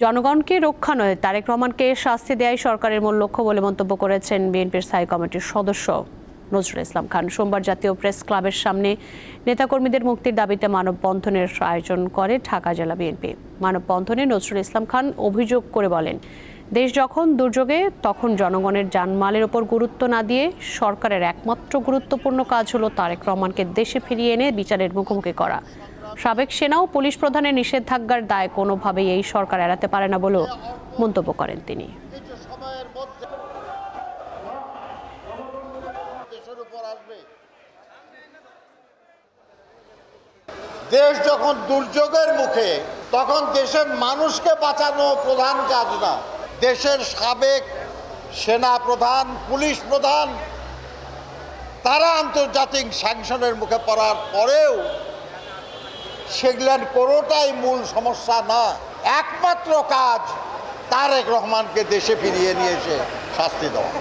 জনগণকে রক্ষা নয়, তারেক রহমানকে শাস্তি দেয়াই সরকারের মূল লক্ষ্য বলে মন্তব্য করেছেন বিএনপির স্থায়ী কমিটির সদস্য নজরুল ইসলাম খান। সোমবার জাতীয় প্রেস ক্লাবের সামনে নেতাকর্মীদের মুক্তির দাবিতে মানববন্ধনের আয়োজন করে ঢাকা জেলা বিএনপি। মানববন্ধনে নজরুল ইসলাম খান অভিযোগ করে বলেন, দেশ যখন দুর্যোগে তখন জনগণের জানমালের ওপর গুরুত্ব না দিয়ে সরকারের একমাত্র গুরুত্বপূর্ণ কাজ হলো তারেক রহমানকে দেশে ফিরিয়ে এনে বিচারের মুখোমুখি করা। সাবেক সেনা ও পুলিশ প্রধানের নিষেধাজ্ঞার দায় কোনোভাবেই এই সরকার এড়াতে পারে না বলেও মন্তব্য করেন তিনি। দেশ যখন দুর্যোগের মুখে তখন দেশের মানুষকে বাঁচানো প্রধান কাজ না। দেশের সাবেক সেনা প্রধান, পুলিশ প্রধান তারা আন্তর্জাতিক স্যাংশনের মুখে পড়ার পরেও সেগুলোর কোনোটাই মূল সমস্যা না। একমাত্র কাজ তারেক রহমানকে দেশে ফিরিয়ে নিয়ে এসে শাস্তি দেওয়া।